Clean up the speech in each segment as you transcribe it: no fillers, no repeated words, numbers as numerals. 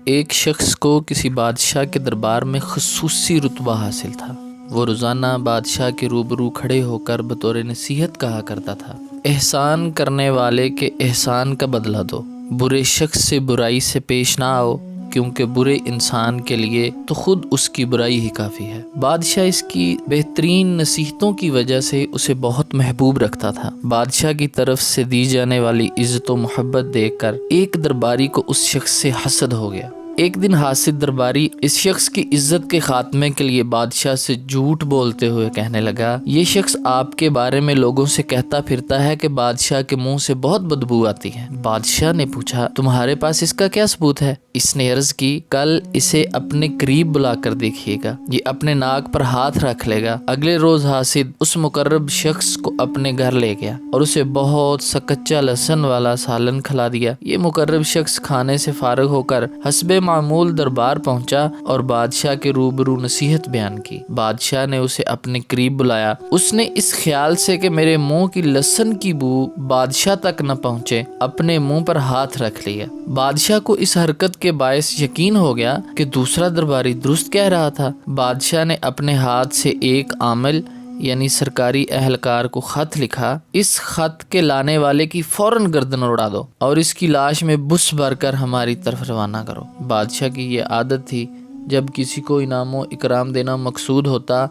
ایک شخص کو کسی بادشاہ کے دربار میں خصوصی رتبہ حاصل تھا۔ وہ روزانہ بادشاہ کے روبرو کھڑے ہو کر بطور نصیحت کہا کرتا تھا، احسان کرنے والے کے احسان کا بدلہ دو، برے شخص سے برائی سے پیش نہ آؤ، کیونکہ برے انسان کے لیے تو خود اس کی برائی ہی کافی ہے۔ بادشاہ اس کی بہترین نصیحتوں کی وجہ سے اسے بہت محبوب رکھتا تھا۔ بادشاہ کی طرف سے دی جانے والی عزت و محبت دیکھ کر ایک درباری کو اس شخص سے حسد ہو گیا۔ ایک دن حاسد درباری اس شخص کی عزت کے خاتمے کے لیے بادشاہ سے جھوٹ بولتے ہوئے کہنے لگا، یہ شخص آپ کے بارے میں لوگوں سے کہتا پھرتا ہے کہ بادشاہ کے منہ سے بہت بدبو آتی ہے۔ بادشاہ نے پوچھا، تمہارے پاس اس کا کیا ثبوت ہے؟ اس نے عرض کی، کل اسے اپنے قریب بلا کر دیکھیے گا، یہ اپنے ناک پر ہاتھ رکھ لے گا۔ اگلے روز حاسد اس مقرب شخص کو اپنے گھر لے گیا اور اسے بہت سا کچا لہسن والا سالن کھلا دیا۔ یہ مقرب شخص کھانے سے فارغ ہو کر حسب معمول دربار پہنچا اور بادشاہ کے روبرو نصیحت بیان کی۔ بادشاہ نے اسے اپنے قریب بلایا۔ اس نے اس خیال سے کہ میرے منہ کی لہسن کی بو بادشاہ تک نہ پہنچے، اپنے منہ پر ہاتھ رکھ لیا۔ بادشاہ کو اس حرکت کے باعث یقین ہو گیا کہ دوسرا درباری درست کہہ رہا تھا۔ بادشاہ نے اپنے ہاتھ سے ایک عامل یعنی سرکاری اہلکار کو خط لکھا، اس خط کے لانے والے کی فوراً گردن اڑا دو اور اس کی لاش میں بس بھر کر ہماری طرف روانہ کرو۔ بادشاہ کی یہ عادت تھی، جب کسی کو انعام و اکرام دینا مقصود ہوتا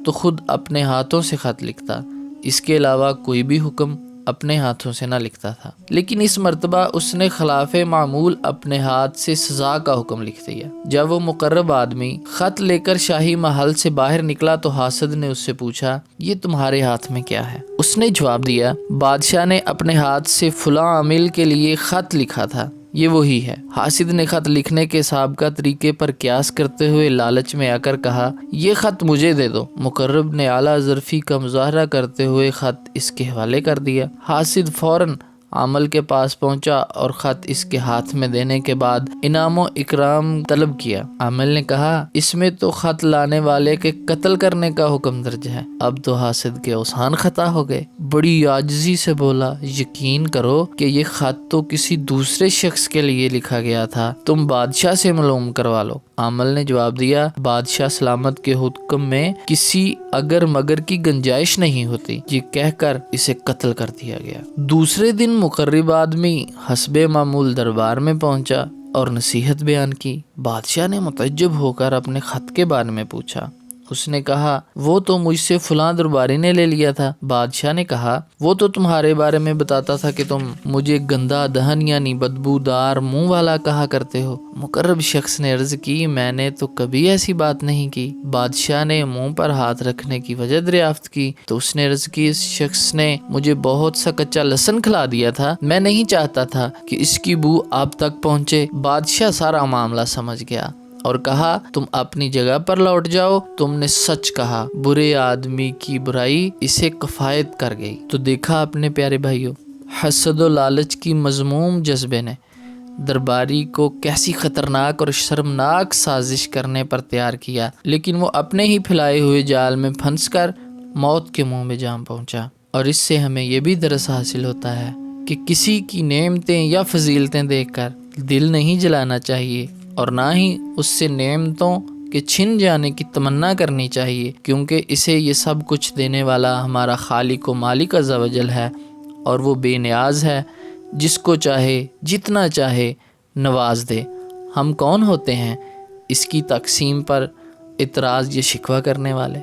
تو خود اپنے ہاتھوں سے خط لکھتا، اس کے علاوہ کوئی بھی حکم اپنے ہاتھوں سے نہ لکھتا تھا۔ لیکن اس مرتبہ اس نے خلاف معمول اپنے ہاتھ سے سزا کا حکم لکھ دیا۔ جب وہ مقرب آدمی خط لے کر شاہی محل سے باہر نکلا تو حاسد نے اس سے پوچھا، یہ تمہارے ہاتھ میں کیا ہے؟ اس نے جواب دیا، بادشاہ نے اپنے ہاتھ سے فلاں عامل کے لیے خط لکھا تھا، یہ وہی ہے۔ حاسد نے خط لکھنے کے سابقہ طریقے پر قیاس کرتے ہوئے لالچ میں آ کر کہا، یہ خط مجھے دے دو۔ مقرب نے اعلیٰ ظرفی کا مظاہرہ کرتے ہوئے خط اس کے حوالے کر دیا۔ حاسد فوراً عامل کے پاس پہنچا اور خط اس کے ہاتھ میں دینے کے بعد انعام و اکرام طلب کیا۔ عامل نے کہا، اس میں تو خط لانے والے کے قتل کرنے کا حکم درج ہے۔ اب تو حاسد کے اوزان خطا ہو گئے، بڑی عاجزی سے بولا، یقین کرو کہ یہ خط تو کسی دوسرے شخص کے لیے لکھا گیا تھا، تم بادشاہ سے معلوم کروا لو۔ عامل نے جواب دیا، بادشاہ سلامت کے حکم میں کسی اگر مگر کی گنجائش نہیں ہوتی، یہ کہہ کر اسے قتل کر دیا گیا۔ دوسرے دن مقرب آدمی حسب معمول دربار میں پہنچا اور نصیحت بیان کی۔ بادشاہ نے متعجب ہو کر اپنے خط کے بارے میں پوچھا۔ اس نے کہا، وہ تو مجھ سے فلاں درباری نے لے لیا تھا۔ بادشاہ نے کہا، وہ تو تمہارے بارے میں بتاتا تھا کہ تم مجھے گندا دہن یعنی بدبودار منہ والا کہا کرتے ہو۔ مقرب شخص نے عرض کی، میں نے تو کبھی ایسی بات نہیں کی۔ بادشاہ نے منہ پر ہاتھ رکھنے کی وجہ دریافت کی تو اس نے عرض کی، اس شخص نے مجھے بہت سا کچا لہسن کھلا دیا تھا، میں نہیں چاہتا تھا کہ اس کی بو آپ تک پہنچے۔ بادشاہ سارا معاملہ سمجھ گیا اور کہا، تم اپنی جگہ پر لوٹ جاؤ، تم نے سچ کہا، برے آدمی کی برائی اسے کفایت کر گئی۔ تو دیکھا اپنے پیارے بھائیوں، حسد و لالچ کی مذموم جذبے نے درباری کو کیسی خطرناک اور شرمناک سازش کرنے پر تیار کیا، لیکن وہ اپنے ہی پھیلائے ہوئے جال میں پھنس کر موت کے منہ میں جام پہنچا۔ اور اس سے ہمیں یہ بھی درس حاصل ہوتا ہے کہ کسی کی نعمتیں یا فضیلتیں دیکھ کر دل نہیں جلانا چاہیے اور نہ ہی اس سے نعمتوں کے چھن جانے کی تمنا کرنی چاہیے، کیونکہ اسے یہ سب کچھ دینے والا ہمارا خالق و مالک عز و جل ہے اور وہ بے نیاز ہے، جس کو چاہے جتنا چاہے نواز دے۔ ہم کون ہوتے ہیں اس کی تقسیم پر اعتراض یا شکوہ کرنے والے؟